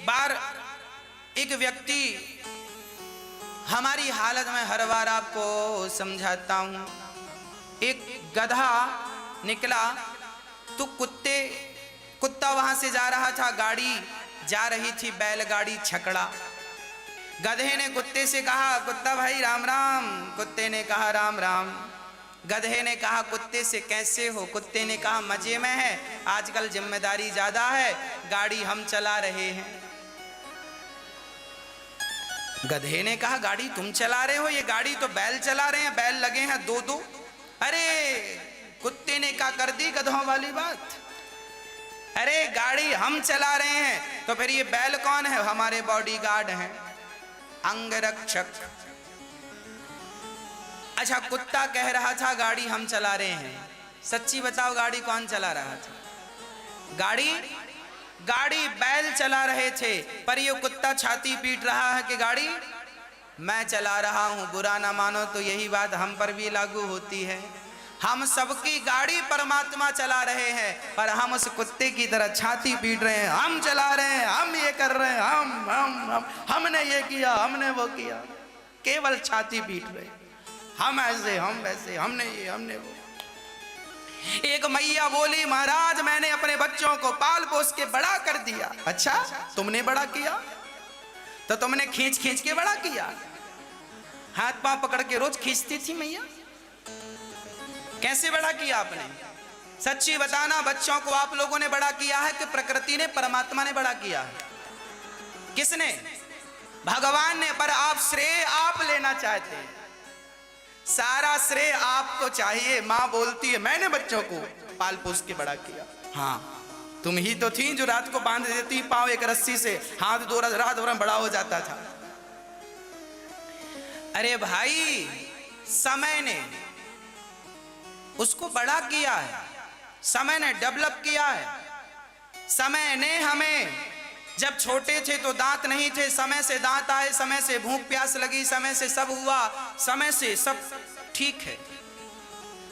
बार एक व्यक्ति, हमारी हालत में हर बार आपको समझाता हूं, एक गधा निकला तो कुत्ता वहां से जा रहा था, गाड़ी जा रही थी, बैलगाड़ी छकड़ा। गधे ने कुत्ते से कहा, कुत्ता भाई राम राम। कुत्ते ने कहा राम राम। गधे ने कहा कुत्ते से कैसे हो? कुत्ते ने कहा मजे में है, आजकल जिम्मेदारी ज्यादा है, गाड़ी हम चला रहे हैं। गधे ने कहा गाड़ी तुम चला रहे हो? ये गाड़ी तो बैल चला रहे हैं, बैल लगे हैं दो दो। अरे कुत्ते ने कहा कर दी गधों वाली बात, अरे गाड़ी हम चला रहे हैं तो फिर ये बैल कौन है? हमारे बॉडीगार्ड हैं, अंगरक्षक। अच्छा, कुत्ता कह रहा था गाड़ी हम चला रहे हैं, सच्ची बताओ गाड़ी कौन चला रहा था? गाड़ी बैल चला रहे थे, पर ये कुत्ता छाती पीट रहा है कि गाड़ी मैं चला रहा हूं। बुरा ना मानो तो यही बात हम पर भी लागू होती है। हम सबकी गाड़ी परमात्मा चला रहे हैं, पर हम उस कुत्ते की तरह छाती पीट रहे हैं, हम चला रहे हैं, हम ये कर रहे हैं, हमने ये किया, हमने वो किया, केवल छाती पीट रहे, हम ऐसे, हम वैसे, हमने ये, हमने वो। एक मैया बोली महाराज मैंने अपने बच्चों को पाल पोस के बड़ा कर दिया। अच्छा, तुमने बड़ा किया? तो तुमने खींच खींच के बड़ा किया? हाथ पांव पकड़ के रोज खींचती थी मैया? कैसे बड़ा किया आपने? सच्ची बताना, बच्चों को आप लोगों ने बड़ा किया है कि प्रकृति ने, परमात्मा ने बड़ा किया है? किसने? भगवान ने। पर आप श्रेय आप लेना चाहते हैं, सारा श्रेय आपको चाहिए। माँ बोलती है मैंने बच्चों को पाल पोस के बड़ा किया। हाँ, तुम ही तो थी जो रात को बांध देती पांव एक रस्सी से, हाथ दो रात भर बड़ा हो जाता था। अरे भाई, समय ने उसको बड़ा किया है, समय ने डेवलप किया है। समय ने हमें, जब छोटे थे तो दांत नहीं थे, समय से दांत आए, समय से भूख प्यास लगी, समय से सब हुआ, समय से सब ठीक है।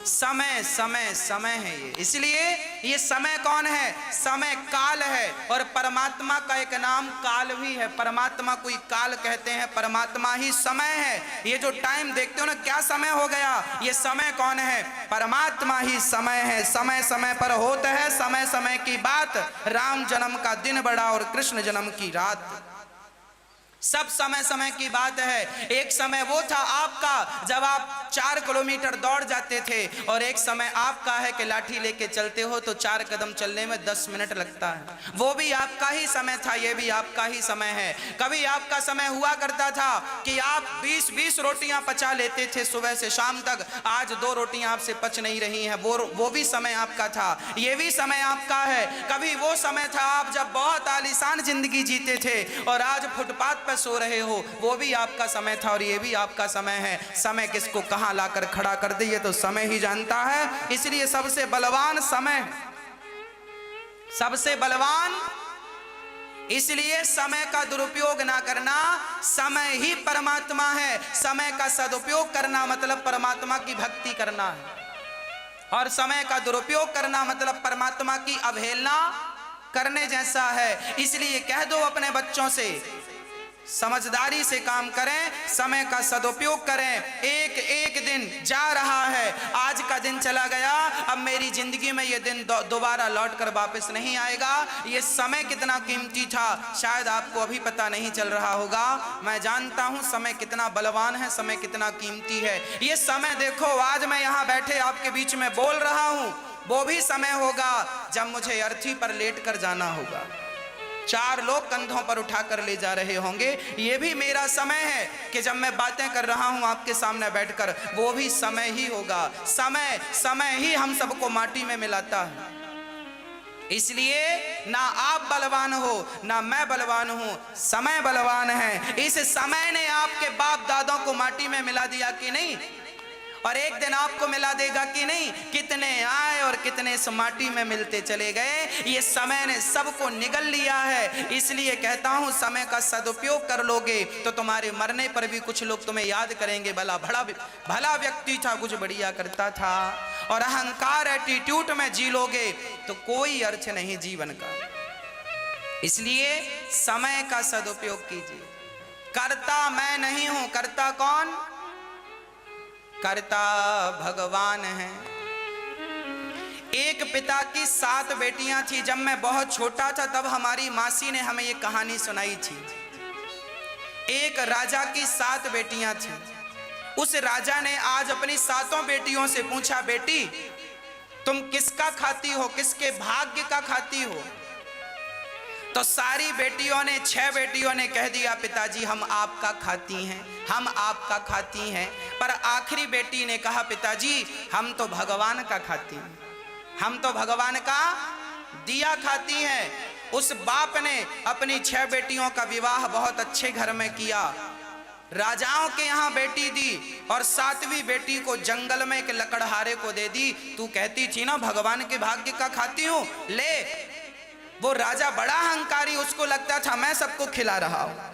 समय समय समय है ये। इसलिए ये समय कौन है? समय काल है, और परमात्मा का एक नाम काल भी है। परमात्मा कोई काल कहते हैं, परमात्मा ही समय है। ये जो टाइम देखते हो ना, क्या समय हो गया, ये समय कौन है? परमात्मा ही समय है। समय समय पर होता है, समय समय की बात। राम जन्म का दिन बड़ा और कृष्ण जन्म की रात, सब समय समय की बात है। एक समय वो था आपका जब आप 4 किलोमीटर दौड़ जाते थे, और एक समय आपका है कि लाठी लेके चलते हो तो 4 कदम चलने में 10 मिनट लगता है। वो भी आपका ही समय था, ये भी आपका ही समय है। कभी आपका समय हुआ करता था कि आप 20-20 रोटियां पचा लेते थे सुबह से शाम तक, आज 2 रोटियां आपसे पच नहीं रही हैं, वो भी समय आपका था, ये भी समय आपका है। कभी वो समय था आप जब बहुत आलीशान जिंदगी जीते थे, और आज फुटपाथ सो रहे हो, वो भी आपका समय था, और ये भी आपका समय है। समय किसको कहां लाकर खड़ा कर दे, ये तो समय ही जानता है। इसलिए सबसे बलवान समय, सबसे बलवान। इसलिए समय का दुरुपयोग ना करना, समय ही परमात्मा है। समय का सदुपयोग करना मतलब परमात्मा की भक्ति करना है, और समय का दुरुपयोग करना मतलब परमात्मा की अवहेलना करने जैसा है। इसलिए कह दो अपने बच्चों से, समझदारी से काम करें, समय का सदुपयोग करें। एक एक दिन जा रहा है, आज का दिन चला गया, अब मेरी जिंदगी में ये दिन दोबारा लौट कर वापस नहीं आएगा। ये समय कितना कीमती था, शायद आपको अभी पता नहीं चल रहा होगा। मैं जानता हूं समय कितना बलवान है, समय कितना कीमती है। ये समय देखो, आज मैं यहाँ बैठे आपके बीच में बोल रहा हूं, वो भी समय होगा जब मुझे अर्थी पर लेट कर जाना होगा, 4 लोग कंधों पर उठाकर ले जा रहे होंगे। ये भी मेरा समय है कि जब मैं बातें कर रहा हूं आपके सामने बैठकर, वो भी समय ही होगा। समय समय ही हम सबको माटी में मिलाता है। इसलिए ना आप बलवान हो ना मैं बलवान हूं, समय बलवान है। इस समय ने आपके बाप दादों को माटी में मिला दिया कि नहीं, और एक दिन आपको मिला देगा कि नहीं। कितने आए और कितने इस माटी में मिलते चले गए, ये समय ने सबको निगल लिया है। इसलिए कहता हूं समय का सदुपयोग कर लोगे तो तुम्हारे मरने पर भी कुछ लोग तुम्हें याद करेंगे, भला व्यक्ति था, कुछ बढ़िया करता था। और अहंकार एटीट्यूड में जी लोगे तो कोई अर्थ नहीं जीवन का। इसलिए समय का सदुपयोग कीजिए। कर्ता मैं नहीं हूं, कर्ता कौन? कर्ता भगवान है। एक पिता की 7 बेटियां थी। जब मैं बहुत छोटा था तब हमारी मासी ने हमें ये कहानी सुनाई थी। एक राजा की 7 बेटियां थी। उस राजा ने आज अपनी 7 बेटियों से पूछा, बेटी तुम किसका खाती हो, किसके भाग्य का खाती हो? तो सारी बेटियों ने, 6 बेटियों ने कह दिया, पिताजी हम आपका खाती हैं, हम आपका खाती हैं। पर आखिरी बेटी ने कहा, पिताजी हम तो भगवान का खाती हैं, हम तो भगवान का दिया खाती हैं। उस बाप ने अपनी 6 बेटियों का विवाह बहुत अच्छे घर में किया, राजाओं के यहाँ बेटी दी, और 7वीं बेटी को जंगल में एक लकड़हारे को दे दी। तू कहती थी ना भगवान के भाग्य का खाती हूं, ले। वो राजा बड़ा अहंकारी, उसको लगता था मैं सबको खिला रहा हूं।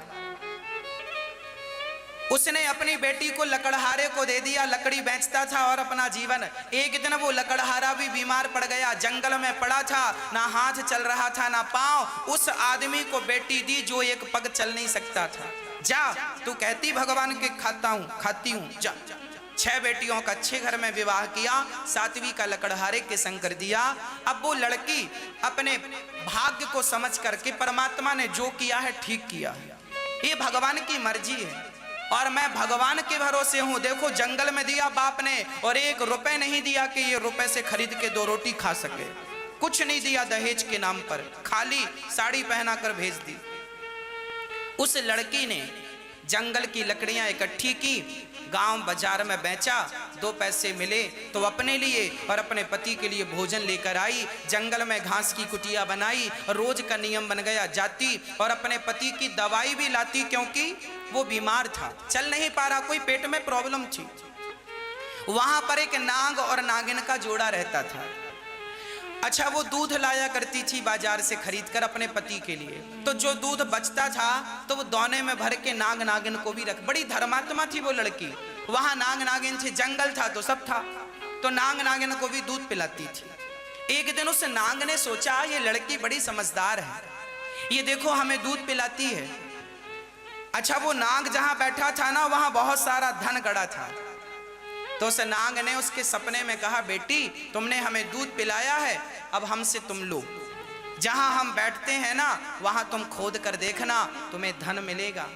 उसने अपनी बेटी को लकड़हारे को दे दिया, लकड़ी बेचता था और अपना जीवन। एक दिन वो लकड़हारा भी बीमार पड़ गया, जंगल में पड़ा था, ना हाथ चल रहा था ना पांव। उस आदमी को बेटी दी जो एक पग चल नहीं सकता था। जा, तू कहती भगवान के खाता हूं, खाती हूं, जा। 6 बेटियों का अच्छे घर में विवाह किया, 7वीं का लकड़हारे के संग कर दिया। अब वो लड़की अपने भाग्य को समझ करके, परमात्मा ने जो किया है ठीक किया है, ये भगवान की मर्जी है और मैं भगवान के भरोसे हूं। देखो जंगल में दिया बाप ने, और 1 रुपए नहीं दिया कि ये रुपए से खरीद के 2 रोटी खा सके, कुछ नहीं दिया दहेज के नाम पर, खाली साड़ी पहना कर भेज दी। उस लड़की ने जंगल की लकड़ियां इकट्ठी की, गांव बाजार में बेचा, 2 पैसे मिले तो अपने लिए और अपने पति के लिए भोजन लेकर आई। जंगल में घास की कुटिया बनाई, रोज का नियम बन गया, जाती और अपने पति की दवाई भी लाती, क्योंकि वो बीमार था, चल नहीं पा रहा, कोई पेट में प्रॉब्लम थी। वहां पर एक नाग और नागिन का जोड़ा रहता था। अच्छा, वो दूध लाया करती थी बाजार से खरीद कर अपने पति के लिए, तो जो दूध बचता था तो वो दोने में भर के नाग नागिन को भी रख। बड़ी धर्मात्मा थी वो लड़की। वहां नाग नागिन थी, जंगल था तो सब था, तो नाग नागिन को भी दूध पिलाती थी। एक दिन उस नाग ने सोचा ये लड़की बड़ी समझदार है, ये देखो हमें दूध पिलाती है। अच्छा, वो नाग जहां बैठा था ना वहां बहुत सारा धन गड़ा था, तो उस नाग ने उसके सपने में कहा, बेटी तुमने हमें दूध पिलाया है, अब हमसे तुम लो, जहां हम बैठते हैं ना वहां तुम खोद कर देखना, तुम्हें धन मिलेगा।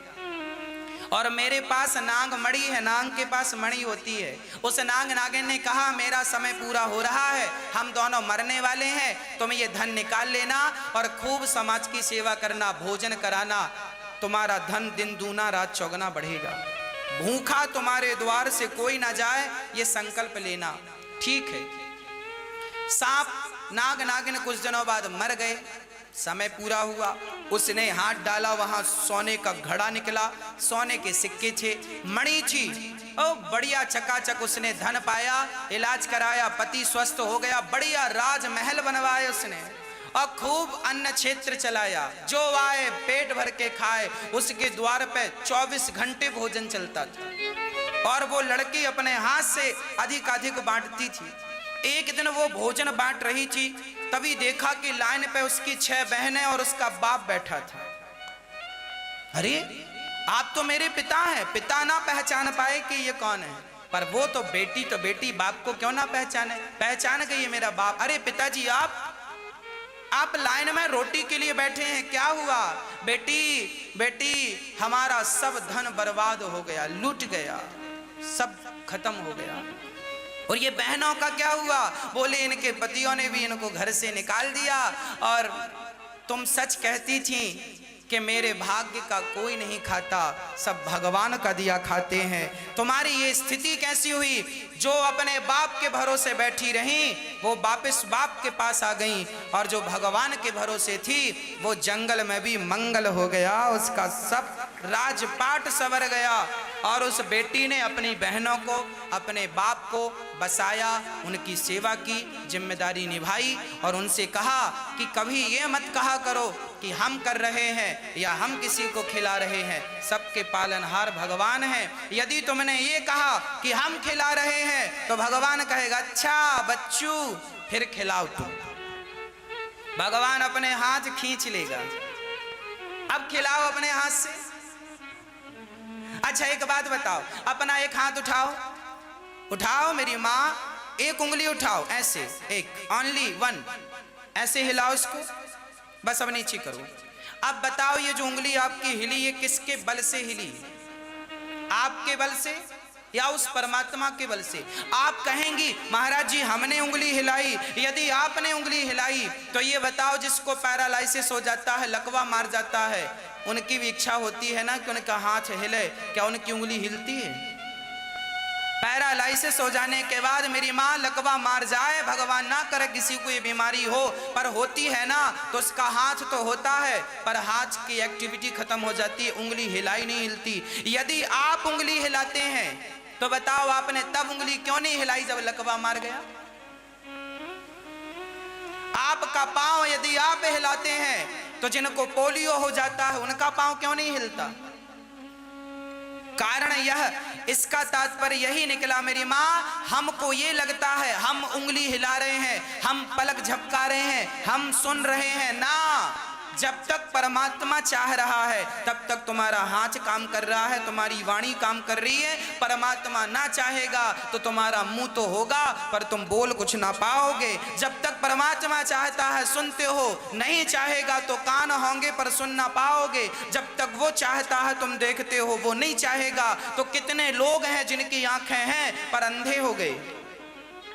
और मेरे पास नाग मणि है, नाग के पास मणि होती है। उस नाग नागिन ने कहा, मेरा समय पूरा हो रहा है, हम दोनों मरने वाले हैं, तुम ये धन निकाल लेना और खूब समाज की सेवा करना, भोजन कराना, तुम्हारा धन दिन दूना रात चौगुना बढ़ेगा, भूखा तुम्हारे द्वार से कोई ना जाए, ये संकल्प लेना। ठीक है। सांप नाग नागिन कुछ दिनों बाद मर गए, समय पूरा हुआ, उसने हाथ डाला, वहां सोने का घड़ा निकला, सोने के सिक्के थे, मणि थी, ओ बढ़िया चकाचक उसने धन पाया, इलाज कराया, पति स्वस्थ हो गया, बढ़िया राजमहल बनवाए उसने और खूब अन्न क्षेत्र चलाया, जो आए पेट भर के खाए, उसके द्वार पे 24 घंटे भोजन चलता था और वो लड़की अपने हाथ से अधिक बांटती थी। एक दिन वो भोजन बांट रही थी, तभी देखा कि लाइन पे उसकी 6 बहनें और उसका बाप बैठा था। अरे आप तो मेरे पिता हैं, पिता ना पहचान पाए कि ये कौन है, पर वो तो बेटी, बाप को क्यों ना पहचाने, पहचान गई मेरा बाप। अरे पिताजी आप लाइन में रोटी के लिए बैठे हैं, क्या हुआ? बेटी हमारा सब धन बर्बाद हो गया, लूट गया, सब खत्म हो गया। और ये बहनों का क्या हुआ? बोले इनके पतियों ने भी इनको घर से निकाल दिया, और तुम सच कहती थी कि मेरे भाग्य का कोई नहीं खाता, सब भगवान का दिया खाते हैं। तुम्हारी ये स्थिति कैसी हुई? जो अपने बाप के भरोसे बैठी रही वो वापस बाप के पास आ गई, और जो भगवान के भरोसे थी वो जंगल में भी मंगल हो गया, उसका सब राजपाट संवर गया। और उस बेटी ने अपनी बहनों को, अपने बाप को बसाया, उनकी सेवा की, जिम्मेदारी निभाई, और उनसे कहा कि कभी ये मत कहा करो कि हम कर रहे हैं या हम किसी को खिला रहे हैं, सबके पालनहार भगवान हैं। यदि तुमने ये कहा कि हम खिला रहे हैं तो भगवान कहेगा अच्छा बच्चू फिर खिलाओ तुम, भगवान अपने हाथ खींच लेगा। अब खिलाओ अपने हाथ से। अच्छा एक बात बताओ, अपना एक हाथ उठाओ, उठाओ मेरी माँ, एक उंगली उठाओ ऐसे, एक ओनली वन, ऐसे हिलाओ इसको, बस अब नीचे करो। अब बताओ ये जो उंगली आपकी हिली ये किसके बल से हिली? आपके बल से या उस परमात्मा के बल से? आप कहेंगी महाराज जी हमने उंगली हिलाई। यदि आपने उंगली हिलाई तो ये बताओ जिसको पैरालाइसिस हो जाता है, लकवा मार जाता है, उनकी भी इच्छा होती है ना कि उनका हाथ हिले, क्या उनकी उंगली हिलती है? पैरालाइसिस हो जाने के बाद मेरी माँ लकवा मार जाए, भगवान ना करे किसी को ये बीमारी हो, पर होती है ना, तो उसका हाथ तो होता है पर हाथ की एक्टिविटी खत्म हो जाती है, उंगली हिलाई नहीं हिलती। यदि आप उंगली हिलाते हैं तो बताओ आपने तब उंगली क्यों नहीं हिलाई जब लकवा मार गया? आपका पांव यदि आप हिलाते हैं तो जिनको पोलियो हो जाता है उनका पांव क्यों नहीं हिलता? कारण यह, इसका तात्पर्य यही निकला मेरी माँ, हमको ये लगता है हम उंगली हिला रहे हैं, हम पलक झपका रहे हैं, हम सुन रहे हैं ना। जब तक परमात्मा चाह रहा है तब तक तुम्हारा हाथ काम कर रहा है, तुम्हारी वाणी काम कर रही है। परमात्मा ना चाहेगा तो तुम्हारा मुंह तो होगा पर तुम बोल कुछ ना पाओगे। जब तक परमात्मा चाहता है सुनते हो, नहीं चाहेगा तो कान होंगे पर सुन ना पाओगे। जब तक वो चाहता है तुम देखते हो, वो नहीं चाहेगा तो कितने लोग हैं जिनकी आंखें हैं पर अंधे हो गए,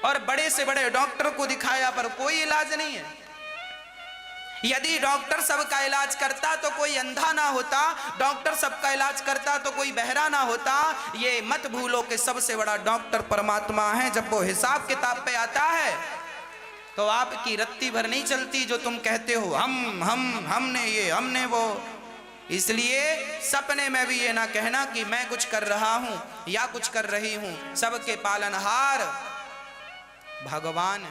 और बड़े से बड़े डॉक्टर को दिखाया पर कोई इलाज नहीं है। यदि डॉक्टर सबका इलाज करता तो कोई अंधा ना होता, डॉक्टर सबका इलाज करता तो कोई बहरा ना होता। ये मत भूलो कि सबसे बड़ा डॉक्टर परमात्मा है। जब वो हिसाब किताब पे आता है तो आपकी रत्ती भर नहीं चलती जो तुम कहते हो हमने ये हमने वो। इसलिए सपने में भी ये ना कहना कि मैं कुछ कर रहा हूं या कुछ कर रही हूं। सबके पालनहार भगवान